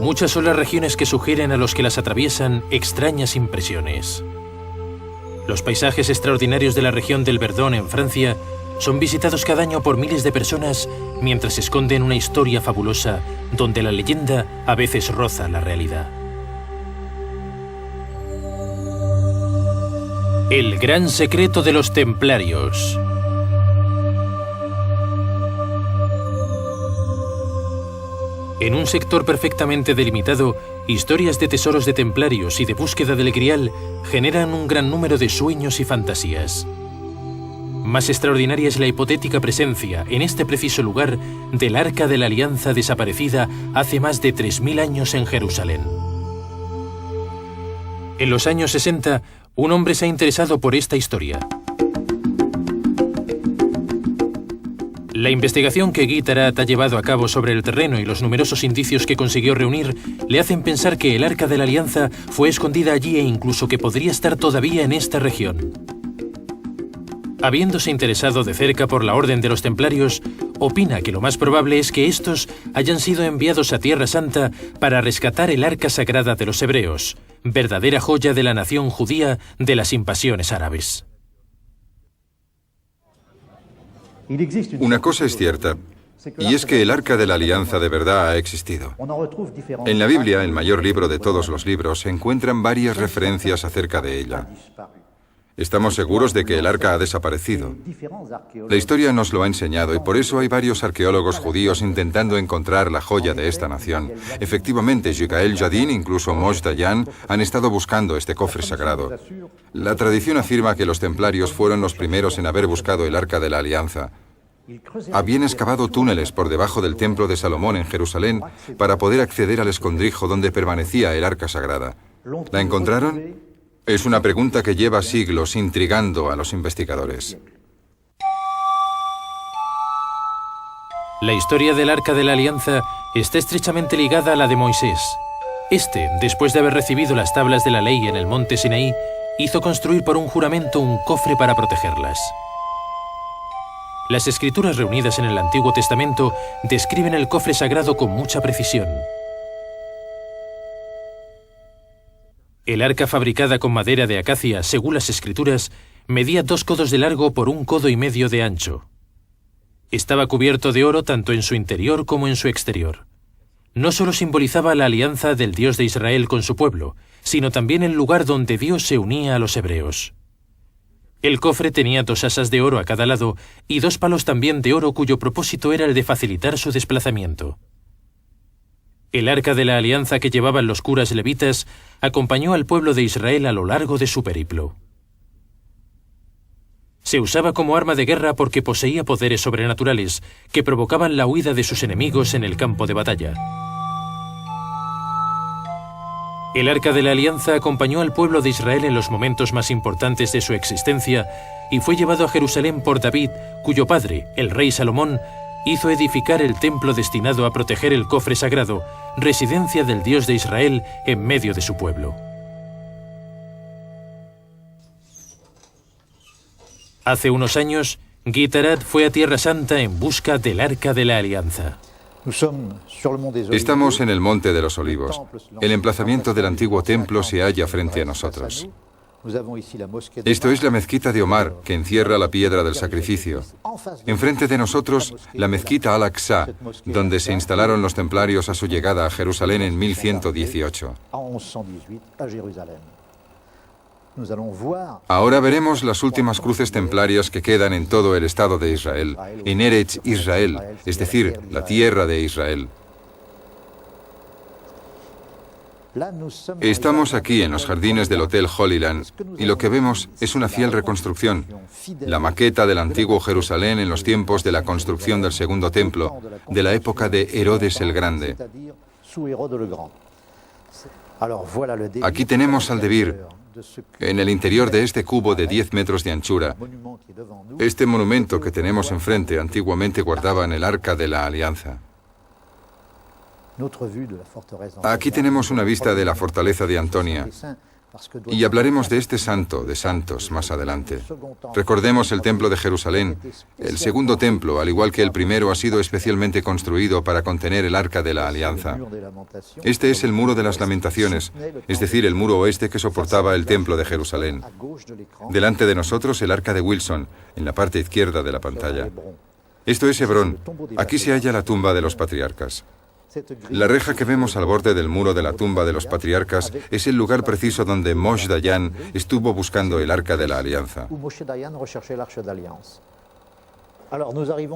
Muchas son las regiones que sugieren a los que las atraviesan extrañas impresiones. Los paisajes extraordinarios de la región del Verdón en Francia son visitados cada año por miles de personas mientras esconden una historia fabulosa donde la leyenda a veces roza la realidad. El gran secreto de los templarios. En un sector perfectamente delimitado, historias de tesoros de templarios y de búsqueda del Grial generan un gran número de sueños y fantasías. Más extraordinaria es la hipotética presencia, en este preciso lugar, del Arca de la Alianza desaparecida hace más de 3000 años en Jerusalén. En los años 60, un hombre se ha interesado por esta historia. La investigación que Guy Tarat ha llevado a cabo sobre el terreno y los numerosos indicios que consiguió reunir le hacen pensar que el Arca de la Alianza fue escondida allí e incluso que podría estar todavía en esta región. Habiéndose interesado de cerca por la Orden de los Templarios, opina que lo más probable es que estos hayan sido enviados a Tierra Santa para rescatar el Arca Sagrada de los Hebreos, verdadera joya de la nación judía de las invasiones árabes. Una cosa es cierta, y es que el Arca de la Alianza de verdad ha existido. En la Biblia, el mayor libro de todos los libros, se encuentran varias referencias acerca de ella. Estamos seguros de que el arca ha desaparecido. La historia nos lo ha enseñado y por eso hay varios arqueólogos judíos intentando encontrar la joya de esta nación. Efectivamente, Yigael Yadin, incluso Moshe Dayan, han estado buscando este cofre sagrado. La tradición afirma que los templarios fueron los primeros en haber buscado el Arca de la Alianza. Habían excavado túneles por debajo del Templo de Salomón en Jerusalén para poder acceder al escondrijo donde permanecía el Arca Sagrada. ¿La encontraron? Es una pregunta que lleva siglos intrigando a los investigadores. La historia del Arca de la Alianza está estrechamente ligada a la de Moisés. Este, después de haber recibido las tablas de la ley en el monte Sinaí, hizo construir por un juramento un cofre para protegerlas. Las escrituras reunidas en el Antiguo Testamento describen el cofre sagrado con mucha precisión. El arca, fabricada con madera de acacia, según las escrituras, medía 2 codos de largo por 1,5 codos de ancho. Estaba cubierto de oro tanto en su interior como en su exterior. No solo simbolizaba la alianza del Dios de Israel con su pueblo, sino también el lugar donde Dios se unía a los hebreos. El cofre tenía 2 asas de oro a cada lado y 2 palos también de oro cuyo propósito era el de facilitar su desplazamiento. El Arca de la Alianza que llevaban los curas levitas acompañó al pueblo de Israel a lo largo de su periplo. Se usaba como arma de guerra porque poseía poderes sobrenaturales que provocaban la huida de sus enemigos en el campo de batalla. El Arca de la Alianza acompañó al pueblo de Israel en los momentos más importantes de su existencia y fue llevado a Jerusalén por David, cuyo padre, el rey Salomón, hizo edificar el templo destinado a proteger el cofre sagrado, residencia del Dios de Israel en medio de su pueblo. Hace unos años, Guy Tarat fue a Tierra Santa en busca del Arca de la Alianza. Estamos en el Monte de los Olivos. El emplazamiento del antiguo templo se halla frente a nosotros. Esto es la mezquita de Omar, que encierra la piedra del sacrificio. Enfrente de nosotros, la mezquita Al-Aqsa, donde se instalaron los templarios a su llegada a Jerusalén en 1118. Ahora veremos las últimas cruces templarias que quedan en todo el Estado de Israel, en Eretz Israel, es decir, la tierra de Israel. Estamos aquí en los jardines del Hotel Holy Land y lo que vemos es una fiel reconstrucción, la maqueta del antiguo Jerusalén en los tiempos de la construcción del segundo templo, de la época de Herodes el Grande. Aquí tenemos al Debir, en el interior de este cubo de 10 metros de anchura. Este monumento que tenemos enfrente antiguamente guardaban el Arca de la Alianza. Aquí tenemos una vista de la fortaleza de Antonia. Y hablaremos de este santo de santos más adelante. Recordemos el templo de Jerusalén. El segundo templo, al igual que el primero, ha sido especialmente construido para contener el Arca de la Alianza. Este es el muro de las Lamentaciones, es decir, el muro oeste que soportaba el templo de Jerusalén. Delante de nosotros el Arca de Wilson, en la parte izquierda de la pantalla. Esto es Hebrón. Aquí se halla la tumba de los patriarcas. La reja que vemos al borde del muro de la tumba de los patriarcas es el lugar preciso donde Moshe Dayan estuvo buscando el Arca de la Alianza.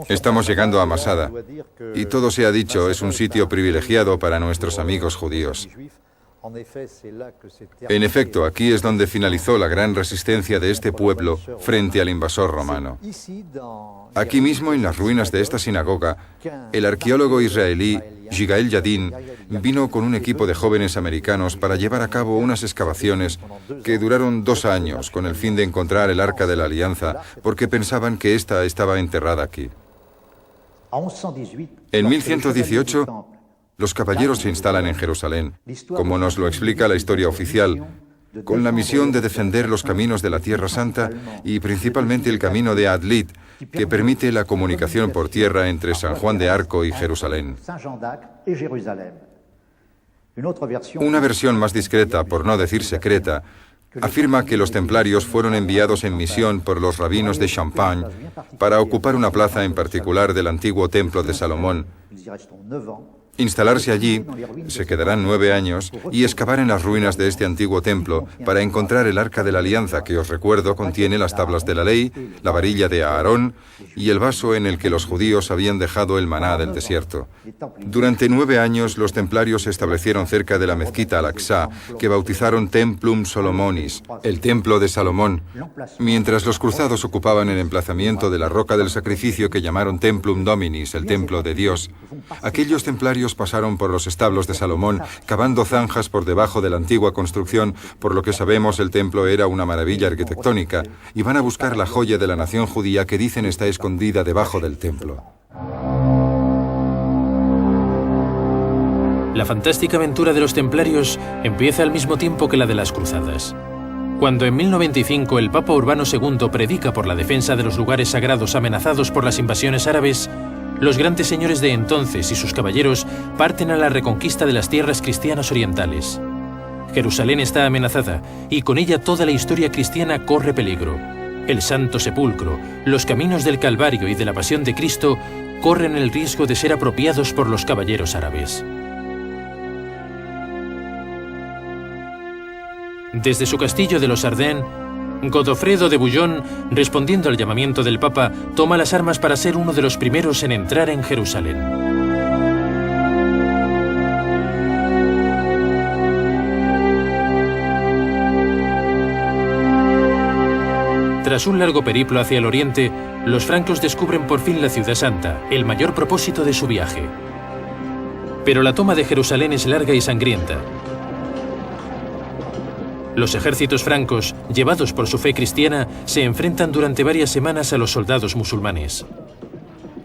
Estamos llegando a Masada, y todo se ha dicho, es un sitio privilegiado para nuestros amigos judíos. En efecto, aquí es donde finalizó la gran resistencia de este pueblo frente al invasor romano. Aquí mismo, en las ruinas de esta sinagoga, el arqueólogo israelí Yigael Yadin vino con un equipo de jóvenes americanos para llevar a cabo unas excavaciones que duraron 2 años con el fin de encontrar el Arca de la Alianza, porque pensaban que ésta estaba enterrada aquí. En 1118, los caballeros se instalan en Jerusalén, como nos lo explica la historia oficial, con la misión de defender los caminos de la Tierra Santa y principalmente el camino de Adlit, que permite la comunicación por tierra entre San Juan de Arco y Jerusalén. Una versión más discreta, por no decir secreta, afirma que los templarios fueron enviados en misión por los rabinos de Champagne para ocupar una plaza en particular del antiguo templo de Salomón, instalarse allí, se quedarán 9 años, y excavar en las ruinas de este antiguo templo para encontrar el Arca de la Alianza, que os recuerdo contiene las tablas de la ley, la varilla de Aarón y el vaso en el que los judíos habían dejado el maná del desierto. Durante 9 años los templarios se establecieron cerca de la mezquita Al-Aqsa, que bautizaron Templum Solomonis, el templo de Salomón, mientras los cruzados ocupaban el emplazamiento de la roca del sacrificio que llamaron Templum Dominis, el templo de Dios. Aquellos templarios pasaron por los establos de Salomón, cavando zanjas por debajo de la antigua construcción, por lo que sabemos el templo era una maravilla arquitectónica, y van a buscar la joya de la nación judía que dicen está escondida debajo del templo. La fantástica aventura de los templarios empieza al mismo tiempo que la de las cruzadas. Cuando en 1095 el Papa Urbano II predica por la defensa de los lugares sagrados amenazados por las invasiones árabes, los grandes señores de entonces y sus caballeros parten a la reconquista de las tierras cristianas orientales. Jerusalén está amenazada y con ella toda la historia cristiana corre peligro. El Santo Sepulcro, los caminos del Calvario y de la Pasión de Cristo corren el riesgo de ser apropiados por los caballeros árabes. Desde su castillo de los Ardennes, Godofredo de Bouillon, respondiendo al llamamiento del Papa, toma las armas para ser uno de los primeros en entrar en Jerusalén. Tras un largo periplo hacia el oriente, los francos descubren por fin la Ciudad Santa, el mayor propósito de su viaje. Pero la toma de Jerusalén es larga y sangrienta. Los ejércitos francos, llevados por su fe cristiana, se enfrentan durante varias semanas a los soldados musulmanes.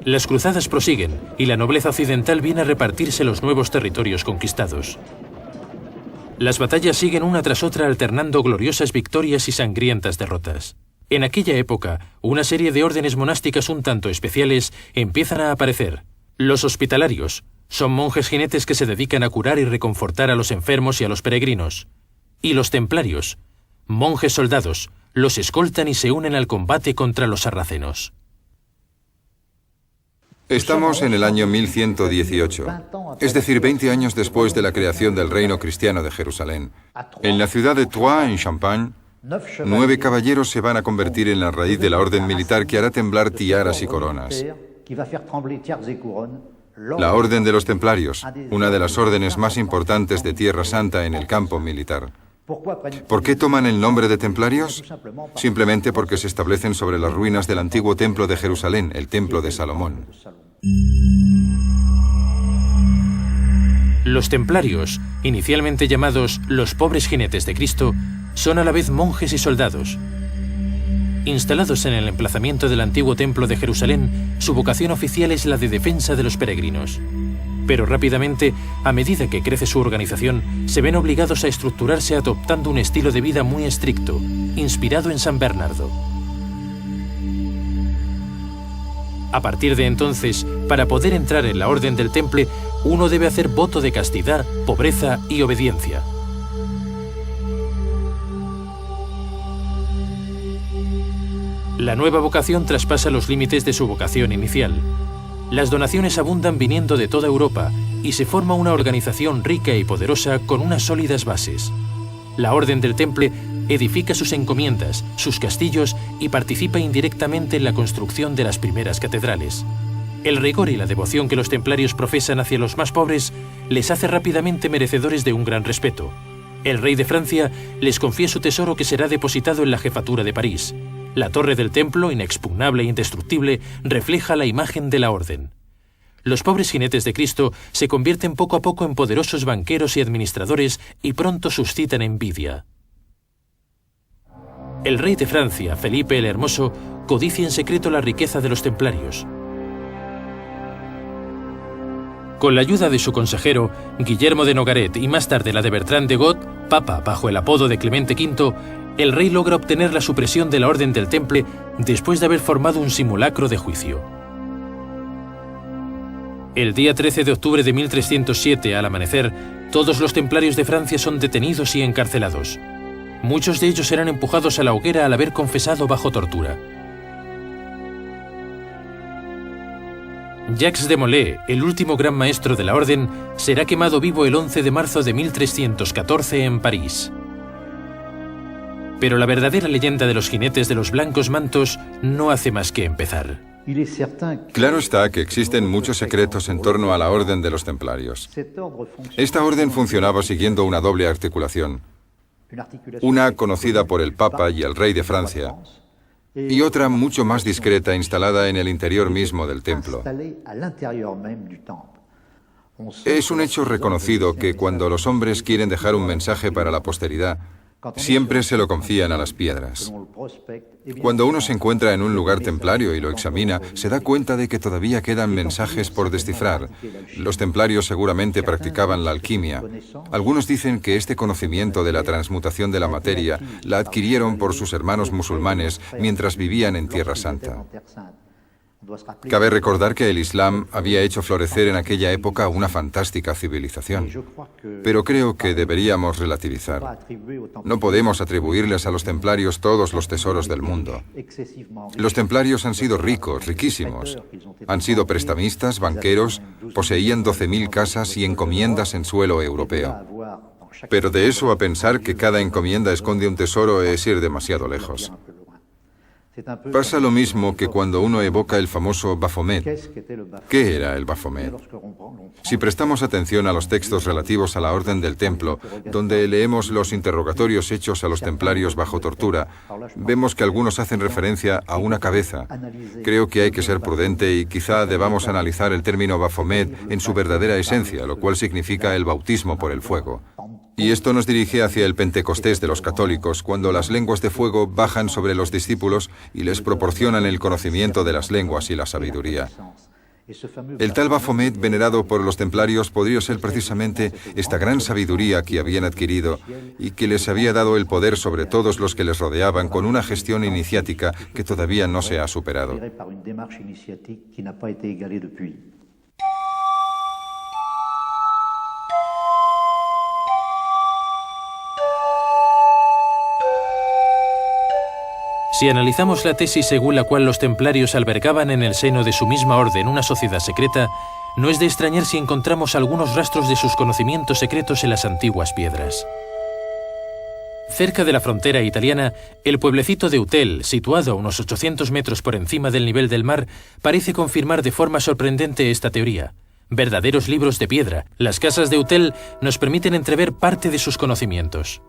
Las cruzadas prosiguen y la nobleza occidental viene a repartirse los nuevos territorios conquistados. Las batallas siguen una tras otra alternando gloriosas victorias y sangrientas derrotas. En aquella época, una serie de órdenes monásticas un tanto especiales empiezan a aparecer. Los hospitalarios son monjes jinetes que se dedican a curar y reconfortar a los enfermos y a los peregrinos. Y los templarios, monjes soldados, los escoltan y se unen al combate contra los sarracenos. Estamos en el año 1118, es decir, 20 años después de la creación del reino cristiano de Jerusalén. En la ciudad de Troyes, en Champagne, 9 caballeros se van a convertir en la raíz de la orden militar que hará temblar tiaras y coronas. La Orden de los Templarios, una de las órdenes más importantes de Tierra Santa en el campo militar. ¿Por qué toman el nombre de templarios? Simplemente porque se establecen sobre las ruinas del antiguo templo de Jerusalén, el templo de Salomón. Los templarios, inicialmente llamados los pobres jinetes de Cristo, son a la vez monjes y soldados. Instalados en el emplazamiento del antiguo templo de Jerusalén, su vocación oficial es la de defensa de los peregrinos. Pero rápidamente, a medida que crece su organización, se ven obligados a estructurarse adoptando un estilo de vida muy estricto, inspirado en San Bernardo. A partir de entonces, para poder entrar en la Orden del Temple, uno debe hacer voto de castidad, pobreza y obediencia. La nueva vocación traspasa los límites de su vocación inicial. Las donaciones abundan viniendo de toda Europa y se forma una organización rica y poderosa con unas sólidas bases. La Orden del Temple edifica sus encomiendas, sus castillos y participa indirectamente en la construcción de las primeras catedrales. El rigor y la devoción que los templarios profesan hacia los más pobres les hace rápidamente merecedores de un gran respeto. El rey de Francia les confía su tesoro que será depositado en la jefatura de París. La torre del templo, inexpugnable e indestructible, refleja la imagen de la orden. Los pobres jinetes de Cristo se convierten poco a poco en poderosos banqueros y administradores y pronto suscitan envidia. El rey de Francia, Felipe el Hermoso, codicia en secreto la riqueza de los templarios. Con la ayuda de su consejero, Guillermo de Nogaret, y más tarde la de Bertrand de Got, papa bajo el apodo de Clemente V, el rey logra obtener la supresión de la Orden del Temple después de haber formado un simulacro de juicio. El día 13 de octubre de 1307, al amanecer, todos los templarios de Francia son detenidos y encarcelados. Muchos de ellos serán empujados a la hoguera al haber confesado bajo tortura. Jacques de Molay, el último gran maestro de la orden, será quemado vivo el 11 de marzo de 1314 en París. Pero la verdadera leyenda de los jinetes de los blancos mantos no hace más que empezar. Claro está que existen muchos secretos en torno a la Orden de los Templarios. Esta orden funcionaba siguiendo una doble articulación. Una conocida por el Papa y el Rey de Francia, y otra mucho más discreta instalada en el interior mismo del templo. Es un hecho reconocido que cuando los hombres quieren dejar un mensaje para la posteridad, siempre se lo confían a las piedras. Cuando uno se encuentra en un lugar templario y lo examina, se da cuenta de que todavía quedan mensajes por descifrar. Los templarios seguramente practicaban la alquimia. Algunos dicen que este conocimiento de la transmutación de la materia la adquirieron por sus hermanos musulmanes mientras vivían en Tierra Santa. Cabe recordar que el Islam había hecho florecer en aquella época una fantástica civilización. Pero creo que deberíamos relativizar. No podemos atribuirles a los templarios todos los tesoros del mundo. Los templarios han sido ricos, riquísimos. Han sido prestamistas, banqueros, poseían 12.000 casas y encomiendas en suelo europeo. Pero de eso a pensar que cada encomienda esconde un tesoro es ir demasiado lejos. Pasa lo mismo que cuando uno evoca el famoso Baphomet. ¿Qué era el Baphomet? Si prestamos atención a los textos relativos a la Orden del Templo, donde leemos los interrogatorios hechos a los templarios bajo tortura, vemos que algunos hacen referencia a una cabeza. Creo que hay que ser prudente y quizá debamos analizar el término Baphomet en su verdadera esencia, lo cual significa el bautismo por el fuego. Y esto nos dirige hacia el Pentecostés de los católicos, cuando las lenguas de fuego bajan sobre los discípulos y les proporcionan el conocimiento de las lenguas y la sabiduría. El tal Baphomet venerado por los templarios podría ser precisamente esta gran sabiduría que habían adquirido y que les había dado el poder sobre todos los que les rodeaban con una gestión iniciática que todavía no se ha superado. Si analizamos la tesis según la cual los templarios albergaban en el seno de su misma orden una sociedad secreta, no es de extrañar si encontramos algunos rastros de sus conocimientos secretos en las antiguas piedras. Cerca de la frontera italiana, el pueblecito de Utel, situado a unos 800 metros por encima del nivel del mar, parece confirmar de forma sorprendente esta teoría. Verdaderos libros de piedra, las casas de Utel nos permiten entrever parte de sus conocimientos.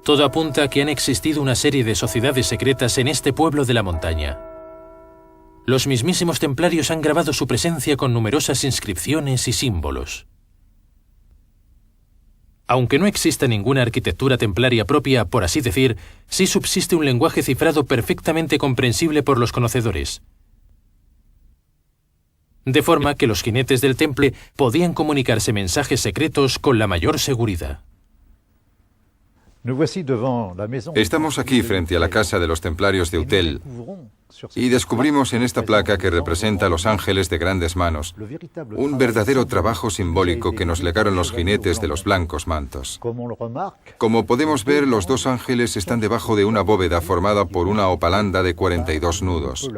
Todo apunta a que han existido una serie de sociedades secretas en este pueblo de la montaña. Los mismísimos templarios han grabado su presencia con numerosas inscripciones y símbolos. Aunque no exista ninguna arquitectura templaria propia, por así decir, sí subsiste un lenguaje cifrado perfectamente comprensible por los conocedores. De forma que los jinetes del Temple podían comunicarse mensajes secretos con la mayor seguridad. Estamos aquí frente a la casa de los templarios de Utel y descubrimos en esta placa que representa a los ángeles de grandes manos, un verdadero trabajo simbólico que nos legaron los jinetes de los blancos mantos. Como podemos ver, los dos ángeles están debajo de una bóveda formada por una opalanda de 42 nudos.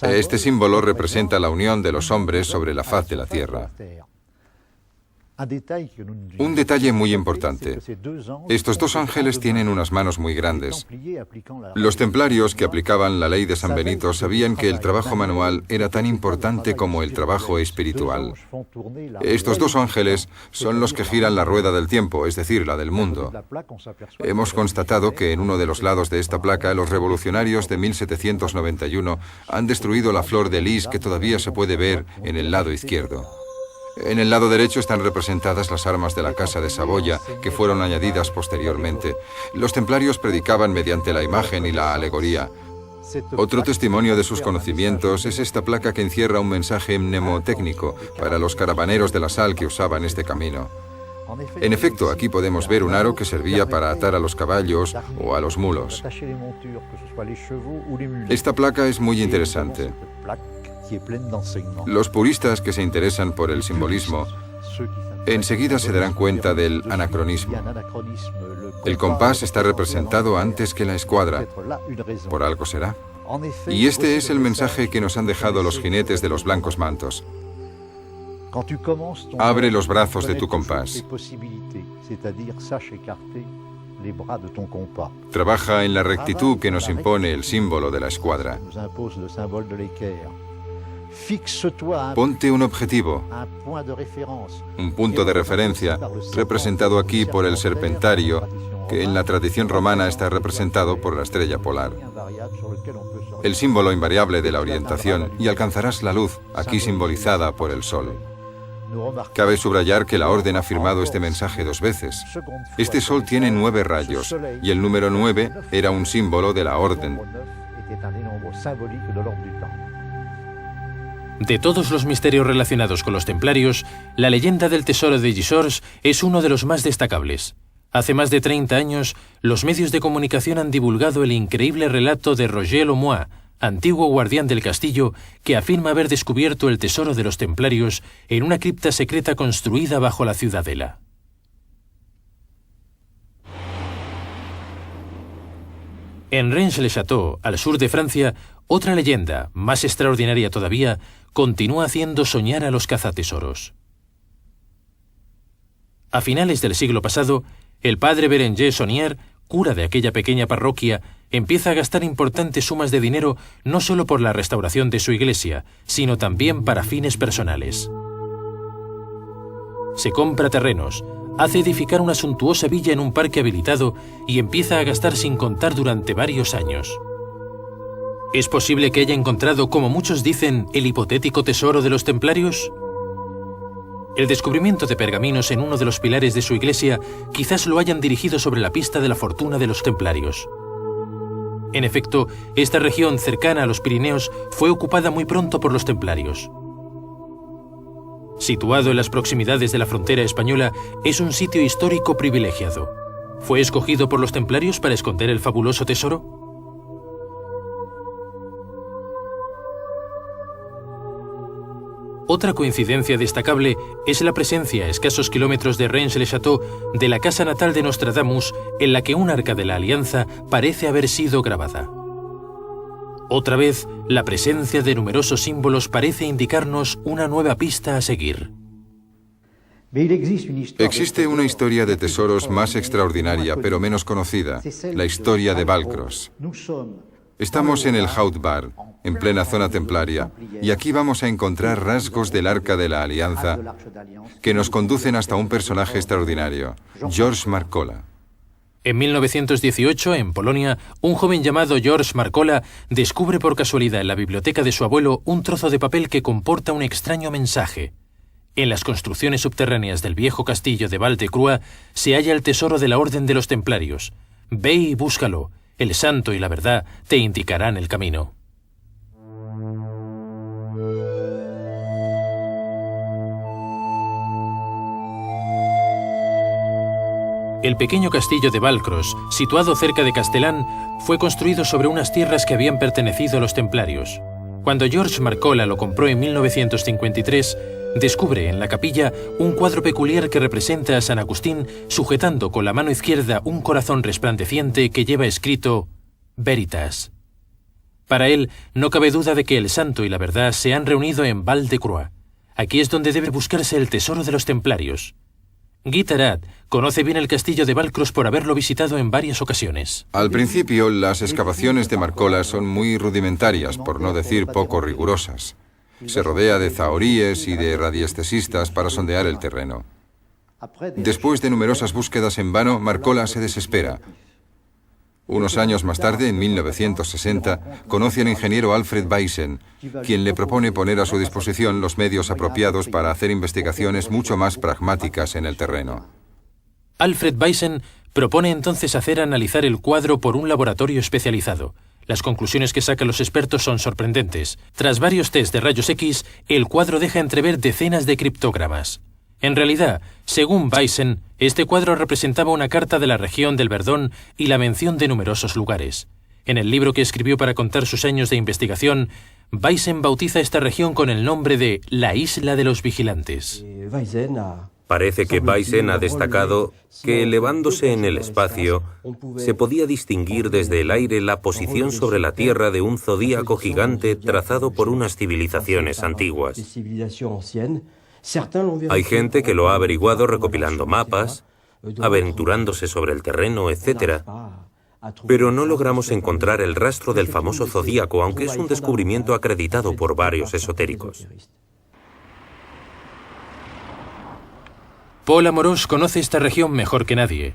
Este símbolo representa la unión de los hombres sobre la faz de la tierra. Un detalle muy importante. Estos dos ángeles tienen unas manos muy grandes. Los templarios que aplicaban la ley de San Benito sabían que el trabajo manual era tan importante como el trabajo espiritual. Estos dos ángeles son los que giran la rueda del tiempo, es decir, la del mundo. Hemos constatado que en uno de los lados de esta placa, los revolucionarios de 1791 han destruido la flor de lis que todavía se puede ver en el lado izquierdo. En el lado derecho están representadas las armas de la Casa de Saboya, que fueron añadidas posteriormente. Los templarios predicaban mediante la imagen y la alegoría. Otro testimonio de sus conocimientos es esta placa que encierra un mensaje mnemotécnico para los caravaneros de la sal que usaban este camino. En efecto, aquí podemos ver un aro que servía para atar a los caballos o a los mulos. Esta placa es muy interesante. Los puristas que se interesan por el simbolismo enseguida se darán cuenta del anacronismo. El compás está representado antes que la escuadra. Por algo será. Y este es el mensaje que nos han dejado los jinetes de los blancos mantos. Abre los brazos de tu compás. Trabaja en la rectitud que nos impone el símbolo de la escuadra. Ponte un objetivo, un punto de referencia, representado aquí por el serpentario, que en la tradición romana está representado por la estrella polar. El símbolo invariable de la orientación, y alcanzarás la luz, aquí simbolizada por el sol. Cabe subrayar que la orden ha firmado este mensaje 2 veces. Este sol tiene 9 rayos, y el número 9 era un símbolo de la orden. De todos los misterios relacionados con los templarios, la leyenda del tesoro de Gisors es uno de los más destacables. Hace más de 30 años, los medios de comunicación han divulgado el increíble relato de Roger Lemoine, antiguo guardián del castillo, que afirma haber descubierto el tesoro de los templarios en una cripta secreta construida bajo la ciudadela. En Rennes-le-Château, al sur de Francia, otra leyenda, más extraordinaria todavía, continúa haciendo soñar a los cazatesoros. A finales del siglo pasado, el padre Berenger Saunier, cura de aquella pequeña parroquia, empieza a gastar importantes sumas de dinero no solo por la restauración de su iglesia, sino también para fines personales. Se compra terrenos, hace edificar una suntuosa villa en un parque habilitado y empieza a gastar sin contar durante varios años. ¿Es posible que haya encontrado, como muchos dicen, el hipotético tesoro de los templarios? El descubrimiento de pergaminos en uno de los pilares de su iglesia quizás lo hayan dirigido sobre la pista de la fortuna de los templarios. En efecto, esta región cercana a los Pirineos fue ocupada muy pronto por los templarios. Situado en las proximidades de la frontera española, es un sitio histórico privilegiado. ¿Fue escogido por los templarios para esconder el fabuloso tesoro? Otra coincidencia destacable es la presencia a escasos kilómetros de Rennes-le-Château de la casa natal de Nostradamus, en la que un arca de la Alianza parece haber sido grabada. Otra vez, la presencia de numerosos símbolos parece indicarnos una nueva pista a seguir. Existe una historia de tesoros más extraordinaria, pero menos conocida, la historia de Valcros. Estamos en el Haut Bar, en plena zona templaria, y aquí vamos a encontrar rasgos del Arca de la Alianza que nos conducen hasta un personaje extraordinario, Georges Marcola. En 1918, en Polonia, un joven llamado Georges Marcola descubre por casualidad en la biblioteca de su abuelo un trozo de papel que comporta un extraño mensaje. En las construcciones subterráneas del viejo castillo de Val-de-Croix se halla el tesoro de la Orden de los Templarios. Ve y búscalo. El santo y la verdad te indicarán el camino. El pequeño castillo de Valcros, situado cerca de Castellán, fue construido sobre unas tierras que habían pertenecido a los templarios. Cuando George Marcola lo compró en 1953, descubre en la capilla un cuadro peculiar que representa a San Agustín sujetando con la mano izquierda un corazón resplandeciente que lleva escrito Veritas. Para él, no cabe duda de que el santo y la verdad se han reunido en Val-de-Croix. Aquí es donde debe buscarse el tesoro de los templarios. Guy Tarat conoce bien el castillo de Valcros por haberlo visitado en varias ocasiones. Al principio, las excavaciones de Marcola son muy rudimentarias, por no decir poco rigurosas. Se rodea de zahoríes y de radiestesistas para sondear el terreno. Después de numerosas búsquedas en vano, Marcola se desespera. Unos años más tarde, en 1960, conoce al ingeniero Alfred Baysen, quien le propone poner a su disposición los medios apropiados para hacer investigaciones mucho más pragmáticas en el terreno. Alfred Baysen propone entonces hacer analizar el cuadro por un laboratorio especializado. Las conclusiones que sacan los expertos son sorprendentes. Tras varios test de rayos X, el cuadro deja entrever decenas de criptógramas. En realidad, según Baysen, este cuadro representaba una carta de la región del Verdón y la mención de numerosos lugares. En el libro que escribió para contar sus años de investigación, Baysen bautiza esta región con el nombre de la Isla de los Vigilantes. Parece que Baysen ha destacado que, elevándose en el espacio, se podía distinguir desde el aire la posición sobre la Tierra de un zodíaco gigante trazado por unas civilizaciones antiguas. Hay gente que lo ha averiguado recopilando mapas, aventurándose sobre el terreno, etc. Pero no logramos encontrar el rastro del famoso zodíaco, aunque es un descubrimiento acreditado por varios esotéricos. Paul Amorós conoce esta región mejor que nadie.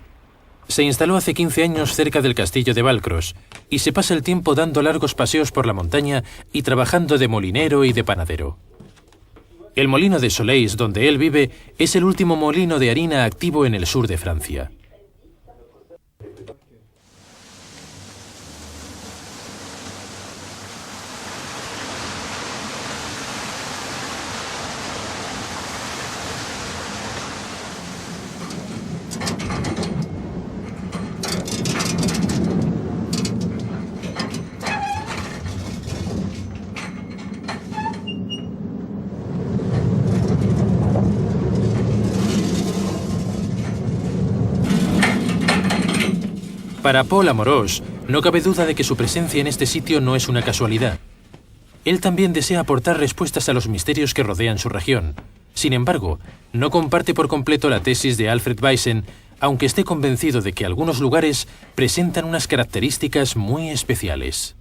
Se instaló hace 15 años cerca del castillo de Valcros y se pasa el tiempo dando largos paseos por la montaña y trabajando de molinero y de panadero. El molino de Soleis, donde él vive, es el último molino de harina activo en el sur de Francia. Para Paul Amorós, no cabe duda de que su presencia en este sitio no es una casualidad. Él también desea aportar respuestas a los misterios que rodean su región. Sin embargo, no comparte por completo la tesis de Alfred Baysen, aunque esté convencido de que algunos lugares presentan unas características muy especiales.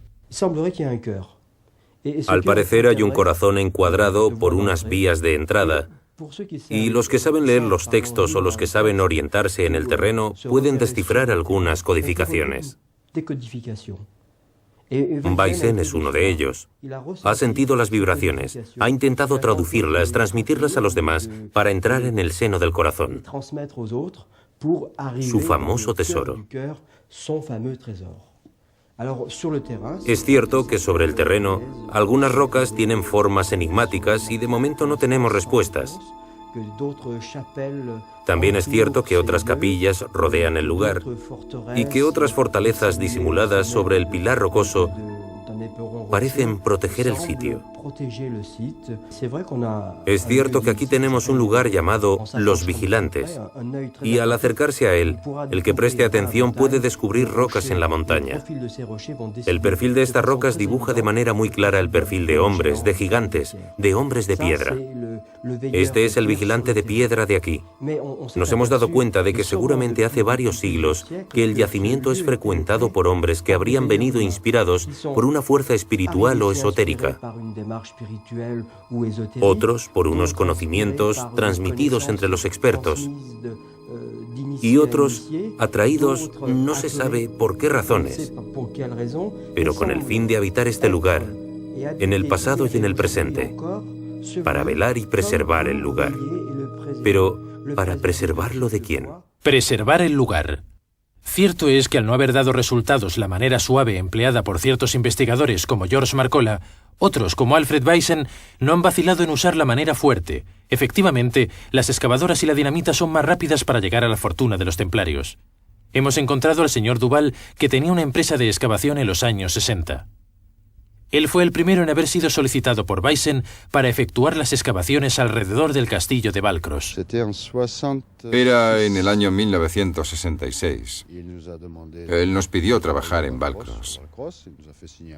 Al parecer hay un corazón encuadrado por unas vías de entrada, y los que saben leer los textos o los que saben orientarse en el terreno pueden descifrar algunas codificaciones. Baysen es uno de ellos. Ha sentido las vibraciones, ha intentado traducirlas, transmitirlas a los demás para entrar en el seno del corazón. Su famoso tesoro. Es cierto que sobre el terreno, algunas rocas tienen formas enigmáticas y de momento no tenemos respuestas. También es cierto que otras capillas rodean el lugar y que otras fortalezas disimuladas sobre el pilar rocoso parecen proteger el sitio. Es cierto que aquí tenemos un lugar llamado Los Vigilantes, y al acercarse a él, el que preste atención puede descubrir rocas en la montaña. El perfil de estas rocas dibuja de manera muy clara el perfil de hombres, de gigantes, de hombres de piedra. Este es el vigilante de piedra de aquí. Nos hemos dado cuenta de que seguramente hace varios siglos que el yacimiento es frecuentado por hombres que habrían venido inspirados por una fuerza espiritual o esotérica. Otros por unos conocimientos transmitidos entre los expertos. Y otros atraídos no se sabe por qué razones, pero con el fin de habitar este lugar, en el pasado y en el presente. para velar y preservar el lugar. Pero, ¿para preservarlo de quién? Preservar el lugar. Cierto es que al no haber dado resultados la manera suave empleada por ciertos investigadores como George Marcola, otros como Alfred Weissen no han vacilado en usar la manera fuerte. Efectivamente, las excavadoras y la dinamita son más rápidas para llegar a la fortuna de los templarios. Hemos encontrado al señor Duval, que tenía una empresa de excavación en los años 60. Él fue el primero en haber sido solicitado por Weissen para efectuar las excavaciones alrededor del castillo de Valcros. Era en el año 1966. Él nos pidió trabajar en Valcros.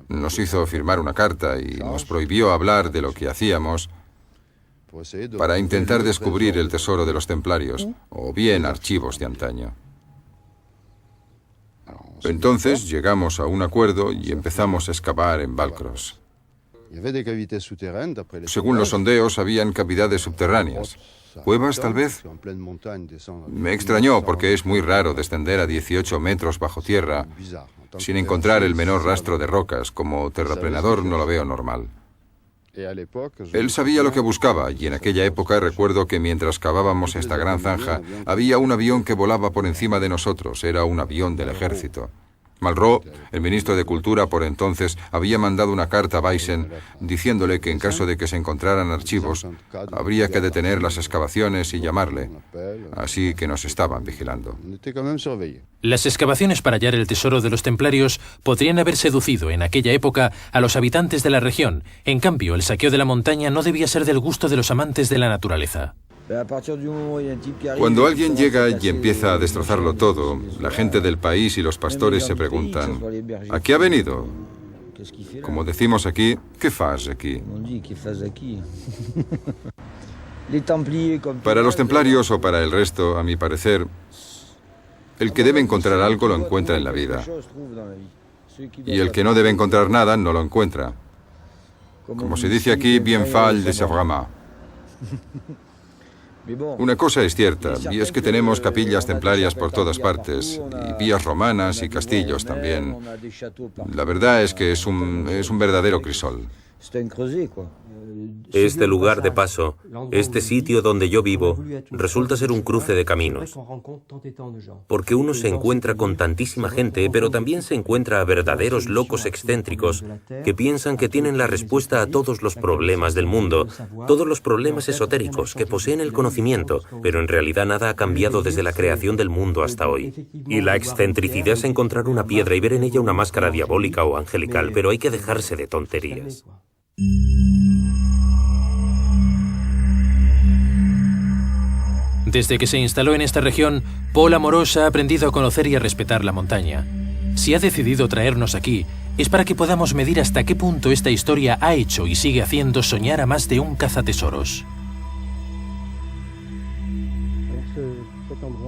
Nos hizo firmar una carta y nos prohibió hablar de lo que hacíamos para intentar descubrir el tesoro de los templarios, o bien archivos de antaño. Entonces llegamos a un acuerdo y empezamos a excavar en Valcros. Según los sondeos, habían cavidades subterráneas. ¿Cuevas, tal vez? Me extrañó porque es muy raro descender a 18 metros bajo tierra sin encontrar el menor rastro de rocas. Como terraplenador no lo veo normal. Él sabía lo que buscaba, y en aquella época recuerdo que mientras cavábamos esta gran zanja, había un avión que volaba por encima de nosotros. Era un avión del ejército. Malraux, el ministro de Cultura por entonces, había mandado una carta a Weissen diciéndole que en caso de que se encontraran archivos, habría que detener las excavaciones y llamarle. Así que nos estaban vigilando. Las excavaciones para hallar el tesoro de los templarios podrían haber seducido en aquella época a los habitantes de la región. En cambio, el saqueo de la montaña no debía ser del gusto de los amantes de la naturaleza. Cuando alguien llega y empieza a destrozarlo todo, la gente del país y los pastores se preguntan, ¿a qué ha venido? Como decimos aquí, ¿qué fas aquí? Para los templarios o para el resto, a mi parecer, el que debe encontrar algo lo encuentra en la vida. Y el que no debe encontrar nada no lo encuentra. Como se dice aquí, bien fal de Savrama. Una cosa es cierta, y es que tenemos capillas templarias por todas partes, y vías romanas y castillos también. La verdad es que es un verdadero crisol. Este lugar de paso, este sitio donde yo vivo, resulta ser un cruce de caminos. Porque uno se encuentra con tantísima gente, pero también se encuentra a verdaderos locos excéntricos que piensan que tienen la respuesta a todos los problemas del mundo, todos los problemas esotéricos, que poseen el conocimiento, pero en realidad nada ha cambiado desde la creación del mundo hasta hoy. Y la excentricidad es encontrar una piedra y ver en ella una máscara diabólica o angelical, pero hay que dejarse de tonterías. Desde que se instaló en esta región, Paul Amorós ha aprendido a conocer y a respetar la montaña. Si ha decidido traernos aquí, es para que podamos medir hasta qué punto esta historia ha hecho y sigue haciendo soñar a más de un cazatesoros.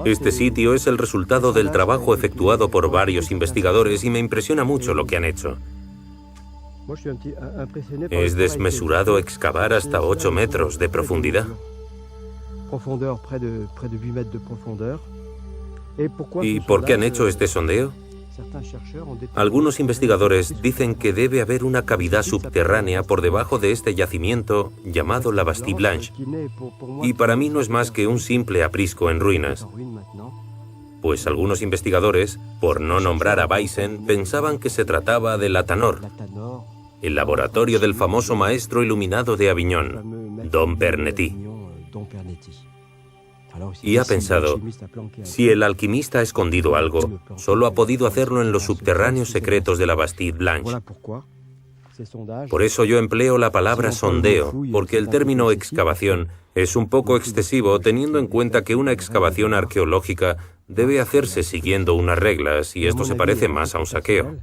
Este sitio es el resultado del trabajo efectuado por varios investigadores y me impresiona mucho lo que han hecho. Es desmesurado excavar hasta 8 metros de profundidad. ¿Y por qué han hecho este sondeo? Algunos investigadores dicen que debe haber una cavidad subterránea por debajo de este yacimiento llamado la Bastille Blanche, y para mí no es más que un simple aprisco en ruinas. Pues algunos investigadores, por no nombrar a Weissen, pensaban que se trataba de la Tanor, el laboratorio del famoso maestro iluminado de Aviñón, Dom Pernetti. Y ha pensado, si el alquimista ha escondido algo, solo ha podido hacerlo en los subterráneos secretos de la Bastille Blanche. Por eso yo empleo la palabra sondeo, porque el término excavación es un poco excesivo teniendo en cuenta que una excavación arqueológica debe hacerse siguiendo unas reglas y esto se parece más a un saqueo.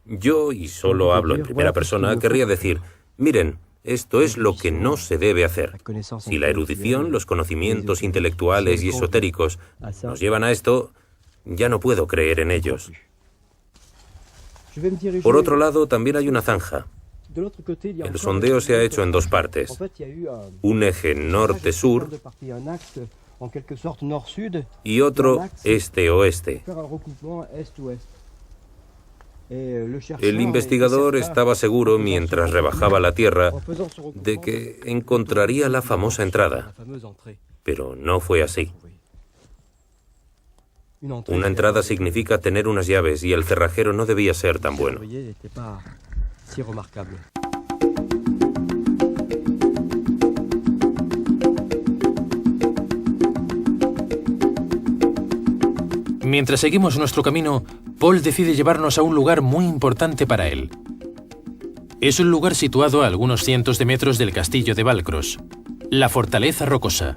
Yo, y solo hablo en primera persona, querría decir, miren, esto es lo que no se debe hacer. Si la erudición, los conocimientos intelectuales y esotéricos nos llevan a esto, ya no puedo creer en ellos. Por otro lado, también hay una zanja. El sondeo se ha hecho en dos partes. Un eje norte-sur y otro este-oeste. El investigador estaba seguro, mientras rebajaba la tierra, de que encontraría la famosa entrada, pero no fue así. Una entrada significa tener unas llaves y el cerrajero no debía ser tan bueno. Mientras seguimos nuestro camino, Paul decide llevarnos a un lugar muy importante para él. Es un lugar situado a algunos cientos de metros del castillo de Balcros, la Fortaleza Rocosa.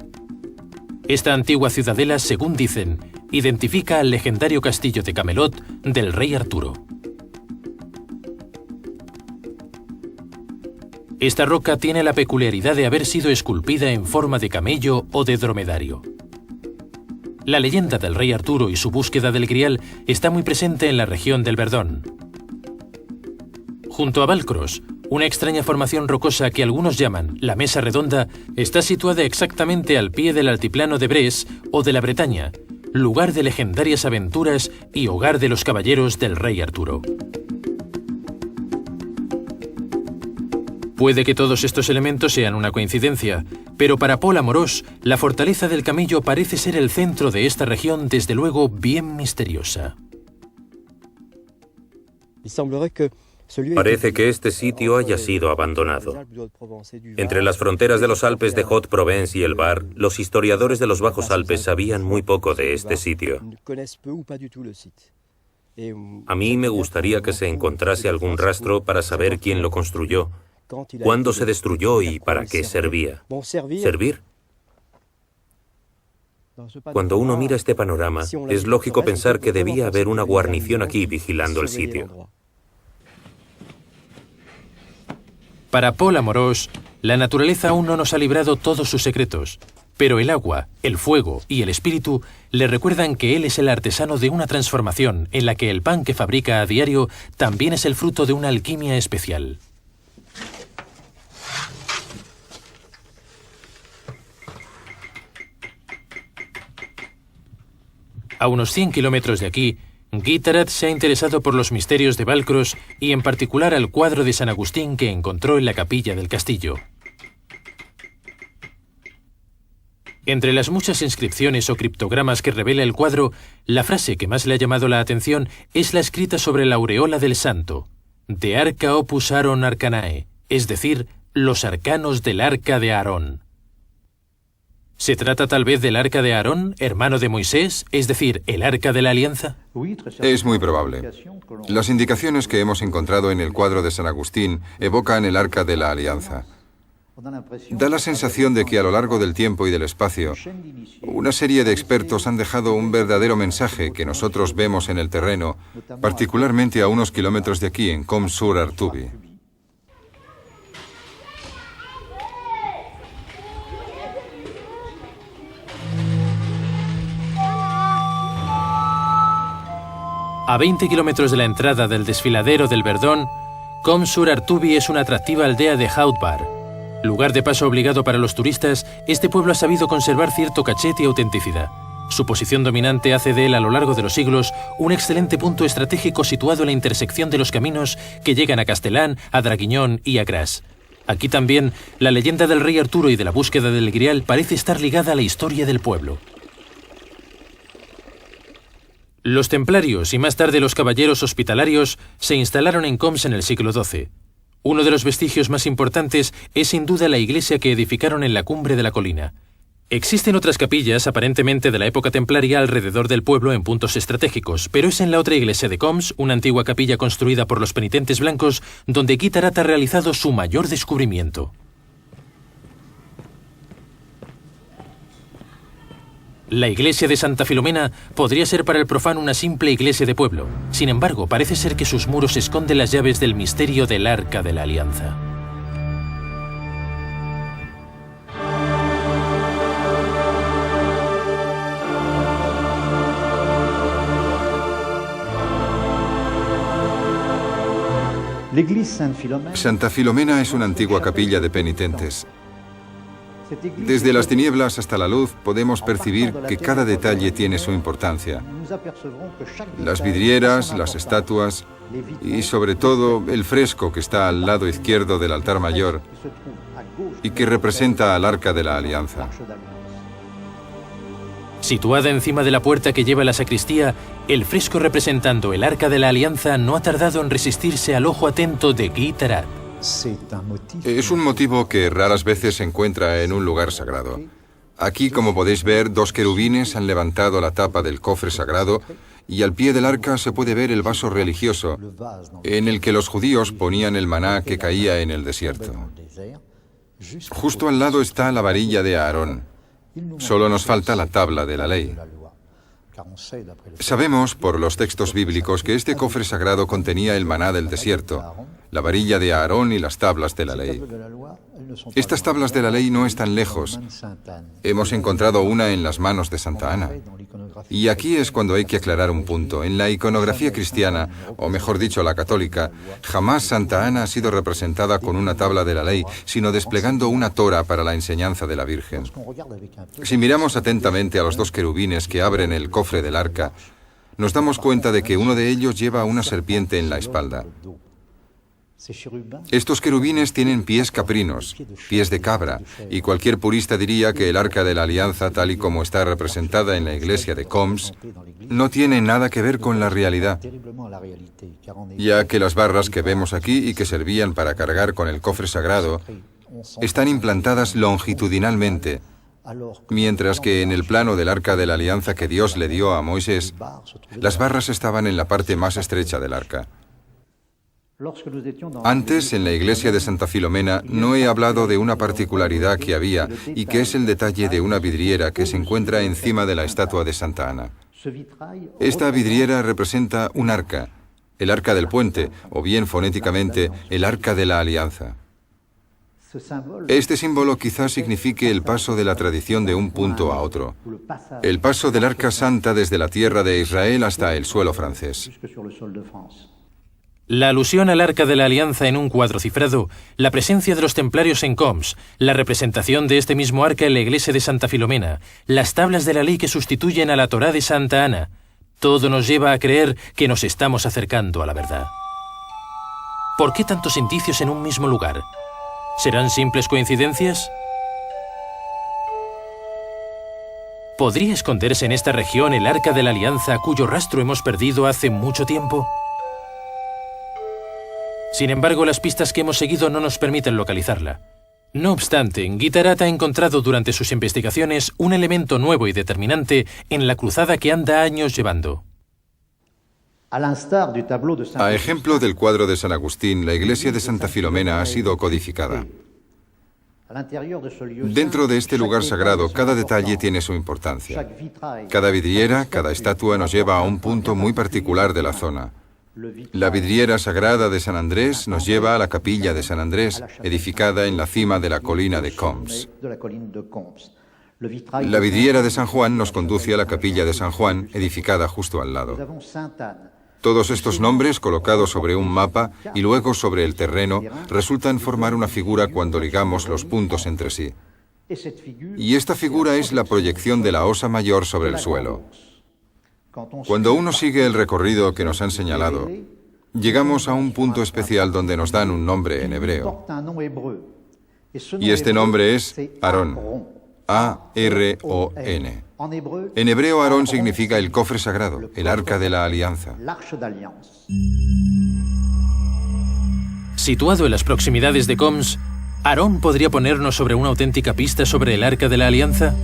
Esta antigua ciudadela, según dicen, identifica al legendario castillo de Camelot del rey Arturo. Esta roca tiene la peculiaridad de haber sido esculpida en forma de camello o de dromedario. La leyenda del rey Arturo y su búsqueda del Grial está muy presente en la región del Verdón. Junto a Balcros, una extraña formación rocosa que algunos llaman la Mesa Redonda está situada exactamente al pie del altiplano de Bresse o de la Bretaña, lugar de legendarias aventuras y hogar de los caballeros del rey Arturo. Puede que todos estos elementos sean una coincidencia, pero para Paul Amorós, la fortaleza del Camello parece ser el centro de esta región, desde luego bien misteriosa. Parece que este sitio haya sido abandonado. Entre las fronteras de los Alpes de Haute-Provence y el Var, los historiadores de los Bajos Alpes sabían muy poco de este sitio. A mí me gustaría que se encontrase algún rastro para saber quién lo construyó, cuándo se destruyó y para qué servía. ¿Servir? Cuando uno mira este panorama, es lógico pensar que debía haber una guarnición aquí vigilando el sitio. Para Paul Amorós, la naturaleza aún no nos ha librado todos sus secretos, pero el agua, el fuego y el espíritu le recuerdan que él es el artesano de una transformación en la que el pan que fabrica a diario también es el fruto de una alquimia especial. A unos 100 kilómetros de aquí, Guy Tarat se ha interesado por los misterios de Balcros y en particular al cuadro de San Agustín que encontró en la capilla del castillo. Entre las muchas inscripciones o criptogramas que revela el cuadro, la frase que más le ha llamado la atención es la escrita sobre la aureola del santo, de Arca Opus Aaron Arcanae, es decir, los arcanos del arca de Aarón. ¿Se trata tal vez del arca de Aarón, hermano de Moisés, es decir, el arca de la alianza? Es muy probable. Las indicaciones que hemos encontrado en el cuadro de San Agustín evocan el arca de la alianza. Da la sensación de que a lo largo del tiempo y del espacio, una serie de expertos han dejado un verdadero mensaje que nosotros vemos en el terreno, particularmente a unos kilómetros de aquí, en Comps-sur-Artuby. A 20 kilómetros de la entrada del desfiladero del Verdón, Comps-sur-Artuby es una atractiva aldea de Haut-Var. Lugar de paso obligado para los turistas, este pueblo ha sabido conservar cierto cachet y autenticidad. Su posición dominante hace de él a lo largo de los siglos un excelente punto estratégico situado en la intersección de los caminos que llegan a Castellán, a Draguignan y a Grasse. Aquí también, la leyenda del rey Arturo y de la búsqueda del Grial parece estar ligada a la historia del pueblo. Los templarios y más tarde los caballeros hospitalarios se instalaron en Comps en el siglo XII. Uno de los vestigios más importantes es sin duda la iglesia que edificaron en la cumbre de la colina. Existen otras capillas aparentemente de la época templaria alrededor del pueblo en puntos estratégicos, pero es en la otra iglesia de Comps, una antigua capilla construida por los penitentes blancos, donde Guy Tarat ha realizado su mayor descubrimiento. La iglesia de Santa Filomena podría ser para el profano una simple iglesia de pueblo. Sin embargo, parece ser que sus muros esconden las llaves del misterio del Arca de la Alianza. Santa Filomena es una antigua capilla de penitentes. Desde las tinieblas hasta la luz podemos percibir que cada detalle tiene su importancia. Las vidrieras, las estatuas, y sobre todo el fresco que está al lado izquierdo del altar mayor y que representa al Arca de la Alianza. Situada encima de la puerta que lleva a la sacristía, el fresco representando el Arca de la Alianza no ha tardado en resistirse al ojo atento de Guy Tarat. Es un motivo que raras veces se encuentra en un lugar sagrado. Aquí, como podéis ver, dos querubines han levantado la tapa del cofre sagrado y al pie del arca se puede ver el vaso religioso en el que los judíos ponían el maná que caía en el desierto. Justo al lado está la varilla de Aarón. Solo nos falta la tabla de la ley. Sabemos por los textos bíblicos que este cofre sagrado contenía el maná del desierto, la varilla de Aarón y las tablas de la ley. Estas tablas de la ley no están lejos. Hemos encontrado una en las manos de Santa Ana. Y aquí es cuando hay que aclarar un punto. En la iconografía cristiana, o mejor dicho, la católica, jamás Santa Ana ha sido representada con una tabla de la ley, sino desplegando una tora para la enseñanza de la Virgen. Si miramos atentamente a los dos querubines que abren el cofre del arca, nos damos cuenta de que uno de ellos lleva una serpiente en la espalda. Estos querubines tienen pies caprinos, pies de cabra, y cualquier purista diría que el Arca de la Alianza, tal y como está representada en la iglesia de Combs, no tiene nada que ver con la realidad, ya que las barras que vemos aquí y que servían para cargar con el cofre sagrado están implantadas longitudinalmente, mientras que en el plano del Arca de la Alianza que Dios le dio a Moisés, las barras estaban en la parte más estrecha del arca. Antes, en la iglesia de Santa Filomena, no he hablado de una particularidad que había y que es el detalle de una vidriera que se encuentra encima de la estatua de Santa Ana. Esta vidriera representa un arca, el arca del puente, o bien fonéticamente, el Arca de la Alianza. Este símbolo quizás signifique el paso de la tradición de un punto a otro, el paso del Arca Santa desde la tierra de Israel hasta el suelo francés. La alusión al Arca de la Alianza en un cuadro cifrado, la presencia de los templarios en Combs, la representación de este mismo arca en la iglesia de Santa Filomena, las tablas de la ley que sustituyen a la Torá de Santa Ana, todo nos lleva a creer que nos estamos acercando a la verdad. ¿Por qué tantos indicios en un mismo lugar? ¿Serán simples coincidencias? ¿Podría esconderse en esta región el Arca de la Alianza cuyo rastro hemos perdido hace mucho tiempo? Sin embargo, las pistas que hemos seguido no nos permiten localizarla. No obstante, Guy Tarat ha encontrado durante sus investigaciones un elemento nuevo y determinante en la cruzada que anda años llevando. A ejemplo del cuadro de San Agustín, la iglesia de Santa Filomena ha sido codificada. Dentro de este lugar sagrado, cada detalle tiene su importancia. Cada vidriera, cada estatua nos lleva a un punto muy particular de la zona. La vidriera sagrada de San Andrés nos lleva a la capilla de San Andrés, edificada en la cima de la colina de Combs. La vidriera de San Juan nos conduce a la capilla de San Juan, edificada justo al lado. Todos estos nombres, colocados sobre un mapa y luego sobre el terreno, resultan formar una figura cuando ligamos los puntos entre sí. Y esta figura es la proyección de la osa mayor sobre el suelo. Cuando uno sigue el recorrido que nos han señalado, llegamos a un punto especial donde nos dan un nombre en hebreo. Y este nombre es Aarón. A-R-O-N. En hebreo, Aarón significa el cofre sagrado, el Arca de la Alianza. Situado en las proximidades de Combs, ¿Aarón podría ponernos sobre una auténtica pista sobre el Arca de la Alianza?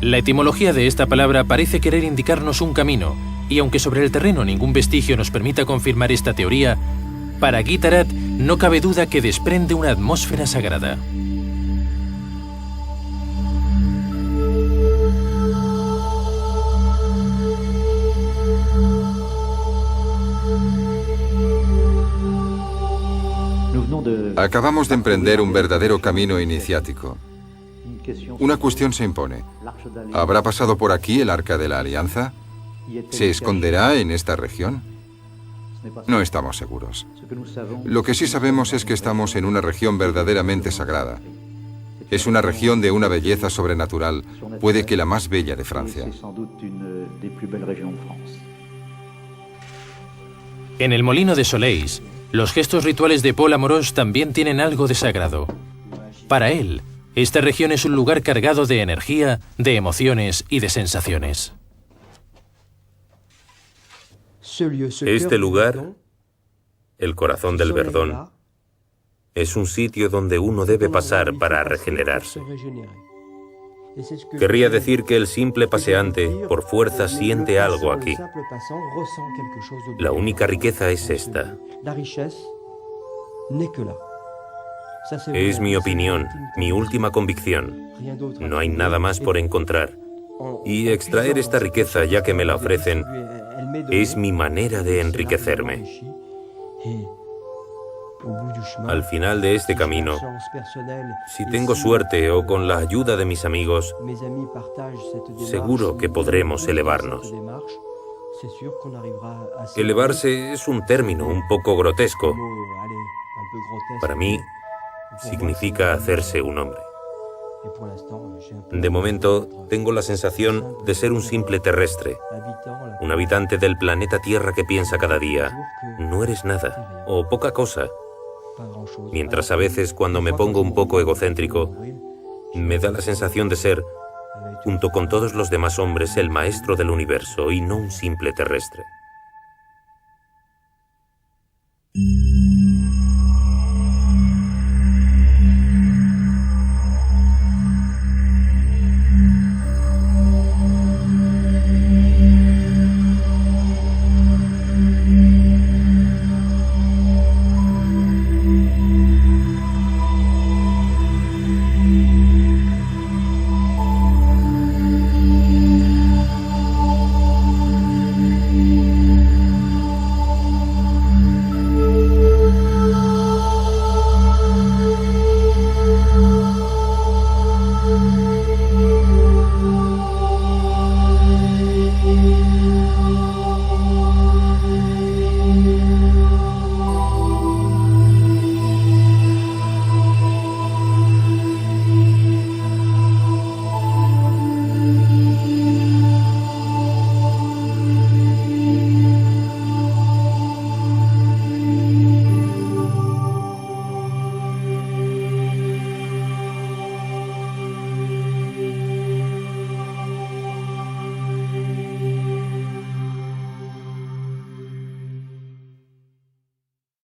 La etimología de esta palabra parece querer indicarnos un camino, y aunque sobre el terreno ningún vestigio nos permita confirmar esta teoría, para Guy Tarat no cabe duda que desprende una atmósfera sagrada. Acabamos de emprender un verdadero camino iniciático. Una cuestión se impone. ¿Habrá pasado por aquí el Arca de la Alianza? ¿Se esconderá en esta región? No estamos seguros. Lo que sí sabemos es que estamos en una región verdaderamente sagrada. Es una región de una belleza sobrenatural, puede que la más bella de Francia. En el molino de Soleis, los gestos rituales de Paul Amorós también tienen algo de sagrado. Para él, esta región es un lugar cargado de energía, de emociones y de sensaciones. Este lugar, el corazón del Verdón, es un sitio donde uno debe pasar para regenerarse. Querría decir que el simple paseante, por fuerza, siente algo aquí. La única riqueza es esta. Es mi opinión, mi última convicción. No hay nada más por encontrar. Y extraer esta riqueza, ya que me la ofrecen, es mi manera de enriquecerme. Al final de este camino, si tengo suerte o con la ayuda de mis amigos, seguro que podremos elevarnos. Elevarse es un término un poco grotesco. Para mí, significa hacerse un hombre. De momento, tengo la sensación de ser un simple terrestre, un habitante del planeta Tierra que piensa cada día, no eres nada, o poca cosa. Mientras a veces, cuando me pongo un poco egocéntrico, me da la sensación de ser, junto con todos los demás hombres, el maestro del universo y no un simple terrestre.